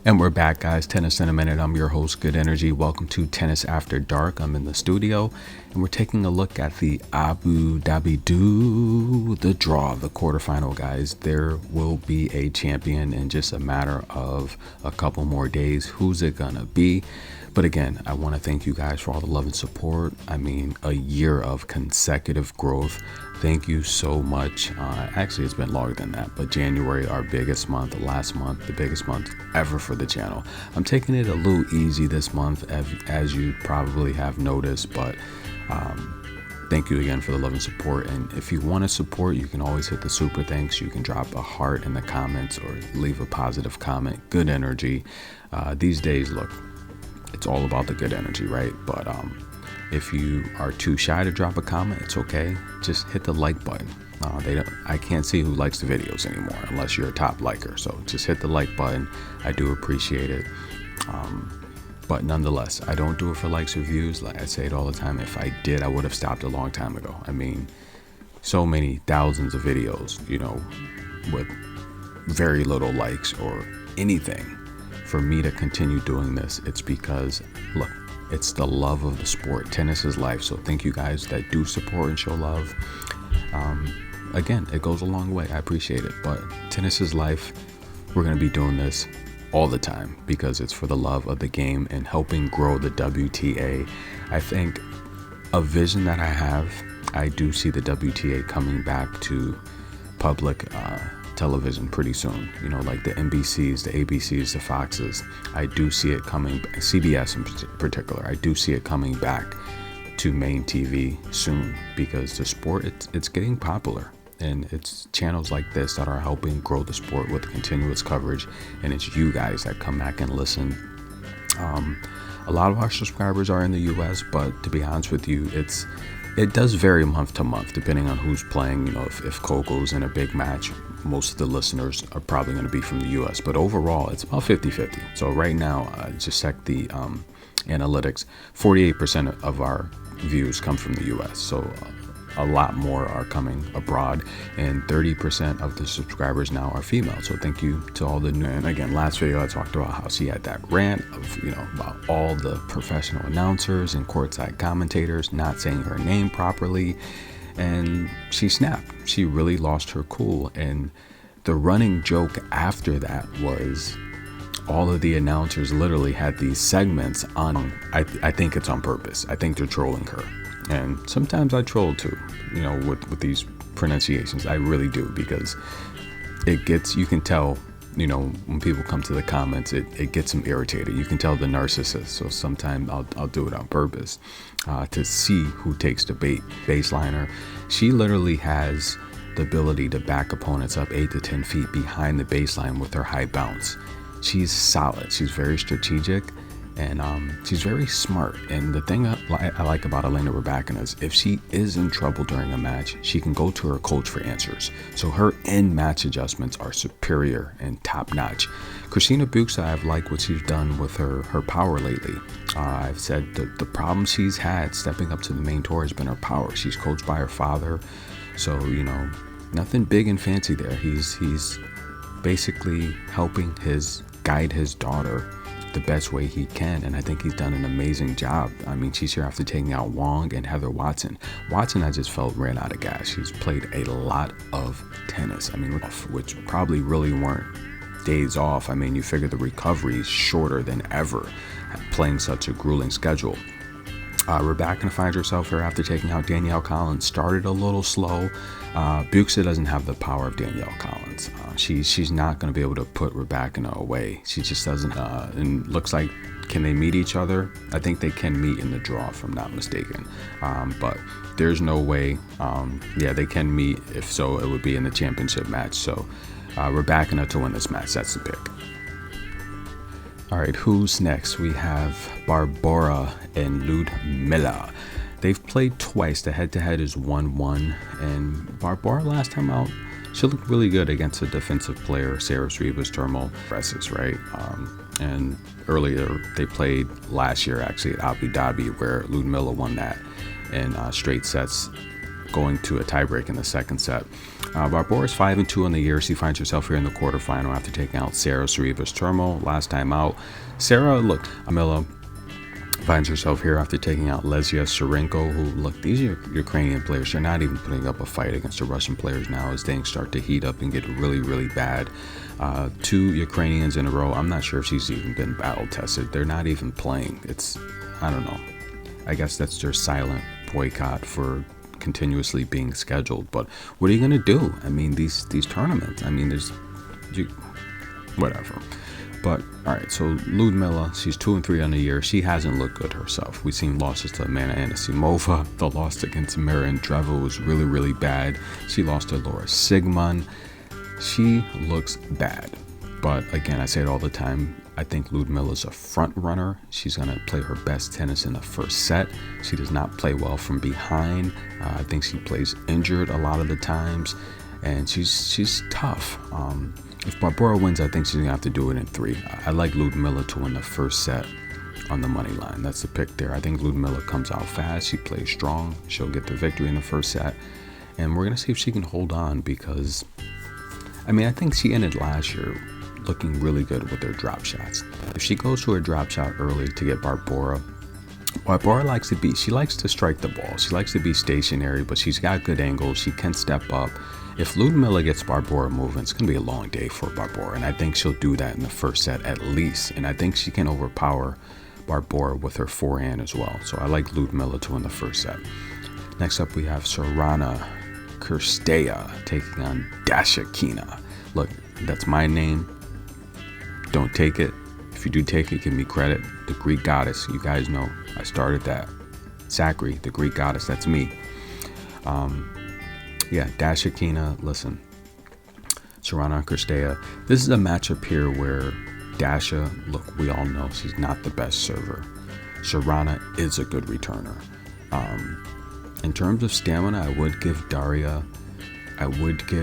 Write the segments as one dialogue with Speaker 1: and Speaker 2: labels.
Speaker 1: And we're back, guys. Tennis in a minute. I'm your host, Good Energy. Welcome to Tennis After Dark. I'm in the studio, and we're taking a look at the Abu Dhabi the draw, the quarterfinal, guys. There will be a champion in just a matter of a couple more days. Who's it gonna be? But again, I want to thank you guys for all the love and support. I mean, a year of consecutive growth. Thank you so much. Actually, it's been longer than that, but January, our biggest month, last month, the biggest month ever for the channel. I'm taking it a little easy this month, as you probably have noticed, but thank you again for the love and support. And if you want to support, you can always hit the super thanks. You can drop a heart in the comments or leave a positive comment. Good energy. These days, look, it's all about the good energy, right? But if you are too shy to drop a comment, it's okay. Just hit the like button. I can't see who likes the videos anymore unless you're a top liker. So just hit the like button. I do appreciate it. But nonetheless, I don't do it for likes or views. Like I say it all the time. If I did, I would have stopped a long time ago. I mean, so many thousands of videos, you know, with very little likes or anything. For me to continue doing this, it's because, look, it's the love of the sport. Tennis is life. So thank you guys that do support and show love. Again, it goes a long way. I appreciate it. But tennis is life. We're going to be doing this all the time because it's for the love of the game and helping grow the WTA. I think a vision that I have, I do see the WTA coming back to public television pretty soon, you know, like the NBCs, the ABCs, the Foxes. I do see it coming, CBS in particular. I do see it coming back to main TV soon because the sport, it's getting popular, and it's channels like this that are helping grow the sport with continuous coverage, and it's you guys that come back and listen. A lot of our subscribers are in the US, but to be honest with you, it does vary month to month depending on who's playing. You know, if Coco's in a big match, most of the listeners are probably going to be from the US, but overall it's about 50-50. So right now, I just checked the analytics. 48% of our views come from the US, so a lot more are coming abroad, and 30% of the subscribers now are female. So thank you to all the new. And again, last video I talked about how she had that rant of, you know, about all the professional announcers and courtside commentators not saying her name properly, and she snapped. She really lost her cool. And the running joke after that was all of the announcers literally had these segments on. I think it's on purpose. I think they're trolling her. And sometimes I troll too, you know, with these pronunciations. I really do, because it gets, you can tell, you know, when people come to the comments, it gets them irritated. You can tell the narcissist. So sometimes I'll do it on purpose to see who takes the bait. Baseliner, she literally has the ability to back opponents up 8 to 10 feet behind the baseline with her high bounce. She's solid. She's very strategic. And she's very smart. And the thing I like about Elena Rybakina is if she is in trouble during a match, she can go to her coach for answers. So her in-match adjustments are superior and top-notch. Christina Buxa, I've liked what she's done with her power lately. I've said the problem she's had stepping up to the main tour has been her power. She's coached by her father. So, you know, nothing big and fancy there. He's basically helping guide his daughter the best way he can, and I think he's done an amazing job. I mean, she's here after taking out Wong and Heather Watson. Watson, I just felt, ran out of gas. She's played a lot of tennis. I mean, which probably really weren't days off. I mean, you figure the recovery is shorter than ever playing such a grueling schedule. Rybakina finds herself here after taking out Danielle Collins. Started a little slow. Buxa doesn't have the power of Danielle Collins. She's not going to be able to put Rybakina away. She just doesn't. And looks like, can they meet each other? I think they can meet in the draw, if I'm not mistaken. But there's no way. Yeah, they can meet. If so, it would be in the championship match. So Rybakina to win this match. That's the pick. All right, who's next? We have Barbora and Ludmila. They've played twice. The head-to-head is 1-1, and Barbora last time out, she looked really good against a defensive player, Sarah's Rivas Thermal Presses, right? And earlier, they played last year, actually, at Abu Dhabi, where Ludmila won that in straight sets. going to a tiebreak in the second set. Barbora is 5-2 on the year. She finds herself here in the quarterfinal after taking out Sarah Sorribes-Tormo last time out. Sarah, look, Amila finds herself here after taking out Lesia Surenko, who, look, these are Ukrainian players. They're not even putting up a fight against the Russian players now as things start to heat up and get really, really bad. 2 Ukrainians in a row. I'm not sure if she's even been battle tested. They're not even playing. I don't know. I guess that's their silent boycott for continuously being scheduled. But what are you going to do? I mean, these tournaments, I mean, whatever. But, all right, so Ludmila, she's 2-3 on the year. She hasn't looked good herself. We've seen losses to Amanda Anisimova. The loss against Mira Andreeva was really, really bad. She lost to Laura Sigmund. She looks bad. But, again, I say it all the time. I think Ludmila's a front runner. She's going to play her best tennis in the first set. She does not play well from behind. I think she plays injured a lot of the times. And she's tough. If Barbora wins, I think she's going to have to do it in 3. I like Ludmila to win the first set on the money line. That's the pick there. I think Ludmila comes out fast. She plays strong. She'll get the victory in the first set. And we're going to see if she can hold on because, I mean, I think she ended last year looking really good with her drop shots. If she goes to her drop shot early to get Barbora likes she likes to strike the ball. She likes to be stationary, but she's got good angles. She can step up. If Ludmila gets Barbora moving, it's going to be a long day for Barbora, and I think she'll do that in the first set at least, and I think she can overpower Barbora with her forehand as well. So I like Ludmila to win the first set. Next up, we have Sorana Cirstea taking on Dasha Kina. Look, that's my name. Don't take it. If you do take it, give me credit. The Greek goddess, you guys know I started that. Zachary, the Greek goddess, that's me. Yeah, Dasha Kina, listen. Sorana Cirstea. This is a matchup here where Dasha, look, we all know she's not the best server. Sorana is a good returner. In terms of stamina, I would give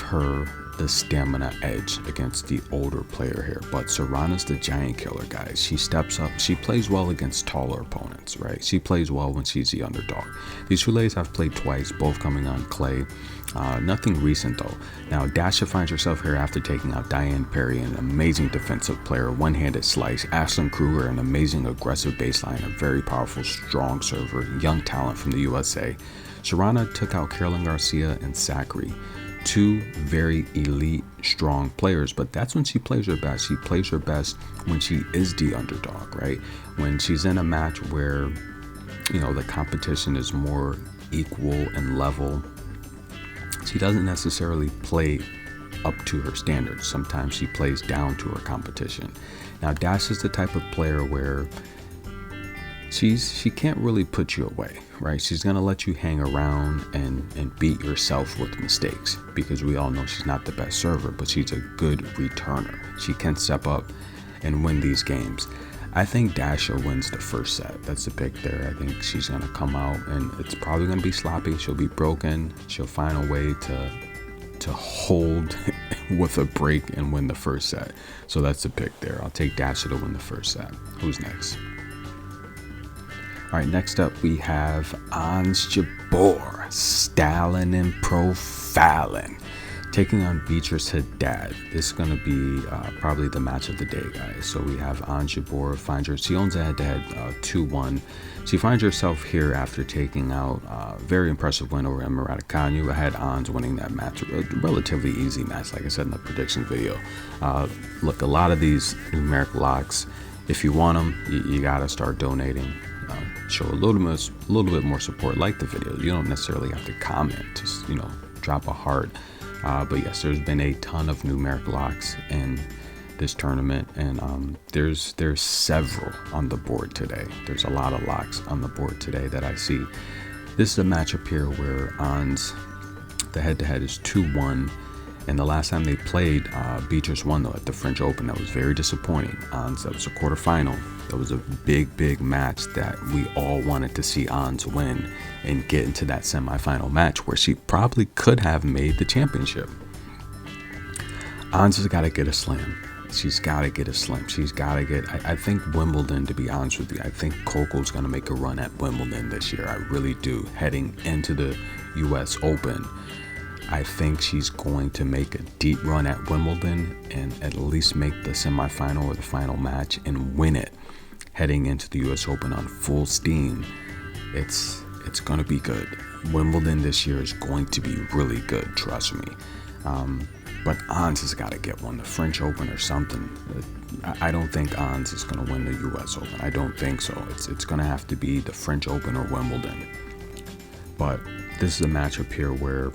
Speaker 1: her the stamina edge against the older player here, but Sorana's the giant killer, guys. She steps up. She plays well against taller opponents, right? She plays well when she's the underdog. These two ladies have played twice, both coming on clay. Nothing recent though. Now Dasha finds herself here after taking out Diane Perry, an amazing defensive player, one-handed slice. Ashlyn Kruger, an amazing aggressive baseline, a very powerful, strong server, young talent from the USA. Sorana took out Caroline Garcia and Zachary. 2 very elite, strong players, but that's when she plays her best. She plays her best when she is the underdog, right? When she's in a match where, the competition is more equal and level. She doesn't necessarily play up to her standards. Sometimes she plays down to her competition. Now, Dash is the type of player where she can't really put you away, right? She's going to let you hang around and beat yourself with mistakes because we all know she's not the best server, but she's a good returner. She can step up and win these games. I think Dasha wins the first set. That's the pick there. I think she's going to come out and it's probably going to be sloppy. She'll be broken. She'll find a way to hold with a break and win the first set. So that's the pick there. I'll take Dasha to win the first set. Who's next? All right, next up we have Ons Jabeur, Stalin and Profiling, taking on Beatriz Haddad. This is going to be probably the match of the day, guys. So we have Ons Jabeur she owns a head-to-head 2-1. She finds herself here after taking out a very impressive win over Emma Raducanu. I had Ons winning that match, a relatively easy match, like I said in the prediction video. Look, a lot of these numeric locks, if you want them, you got to start donating. Show a little bit more support. Like the video. You don't necessarily have to comment. Just drop a heart. But yes, there's been a ton of numeric locks in this tournament, and there's several on the board today. There's a lot of locks on the board today that I see. This is a matchup here where Ons, the head-to-head is 2-1. And the last time they played, Beatriz won though at the French Open. That was very disappointing. Ons, that was a quarterfinal. That was a big match that we all wanted to see Ons win and get into that semifinal match where she probably could have made the championship. Ons has got to get a slam. She's got to get a slam. She's got to get, I think Wimbledon, to be honest with you, I think Coco's going to make a run at Wimbledon this year. I really do. Heading into the US Open. I think she's going to make a deep run at Wimbledon and at least make the semifinal or the final match and win it, heading into the US Open on full steam. It's going to be good. Wimbledon this year is going to be really good, trust me. But Ons has got to get one, the French Open or something. I don't think Ons is going to win the US Open. I don't think so. It's going to have to be the French Open or Wimbledon. But this is a matchup here where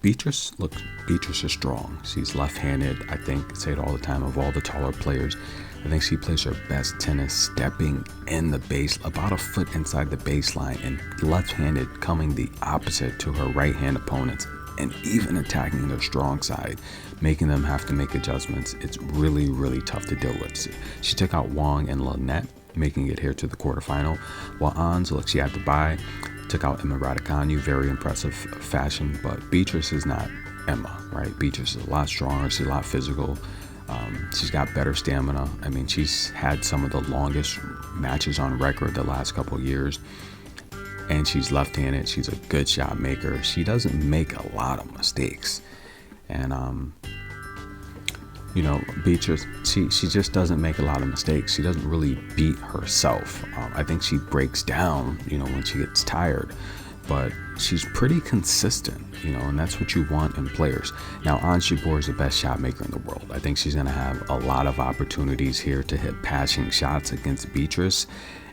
Speaker 1: Beatriz is strong. She's left-handed. I say it all the time, of all the taller players, I think she plays her best tennis stepping in the base, about a foot inside the baseline, and left-handed, coming the opposite to her right-hand opponents, and even attacking their strong side, making them have to make adjustments. It's really, really tough to deal with. She took out Wong and Lynette, making it here to the quarterfinal, while Ons, look, she had to bye, took out Emma Raducanu, very impressive fashion, but Beatriz is not Emma, right? Beatriz is a lot stronger, she's a lot physical, she's got better stamina. I mean, she's had some of the longest matches on record the last couple of years, and she's left-handed, she's a good shot maker. She doesn't make a lot of mistakes, and Beatriz, she just doesn't make a lot of mistakes. She doesn't really beat herself. I think she breaks down, when she gets tired, but she's pretty consistent, and that's what you want in players. Now, Jabeur is the best shot maker in the world. I think she's going to have a lot of opportunities here to hit passing shots against Beatriz,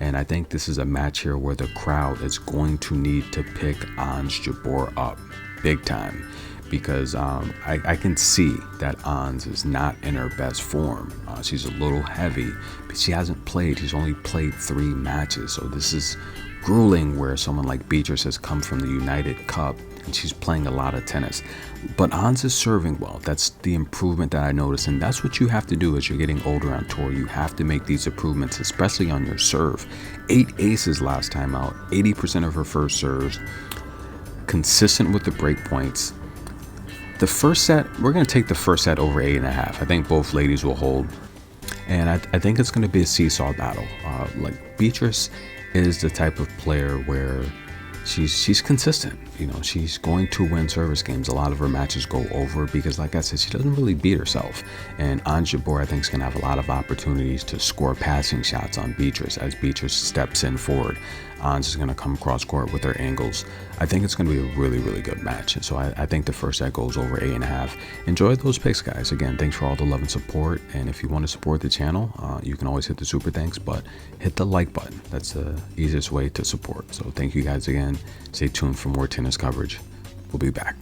Speaker 1: and I think this is a match here where the crowd is going to need to pick Jabeur up big time. Because I can see that Ons is not in her best form. She's a little heavy, but she hasn't played. She's only played 3 matches, so this is grueling where someone like Beatriz has come from the United Cup and she's playing a lot of tennis. But Ons is serving well. That's the improvement that I noticed, and that's what you have to do as you're getting older on tour. You have to make these improvements, especially on your serve. 8 aces last time out, 80% of her first serves, consistent with the break points. The first set, we're going to take the first set over 8.5. I think both ladies will hold. And I think it's going to be a seesaw battle. Like Beatriz is the type of player where she's consistent. She's going to win service games. A lot of her matches go over because, like I said, she doesn't really beat herself. And Jabeur, I think, is going to have a lot of opportunities to score passing shots on Beatriz as Beatriz steps in forward. Ons is going to come across court with her angles. I think it's going to be a really, really good match. And so I think the first set goes over 8.5. Enjoy those picks, guys. Again, thanks for all the love and support. And if you want to support the channel, you can always hit the super thanks, but hit the like button. That's the easiest way to support. So thank you guys again. Stay tuned for more tennis coverage. We'll be back.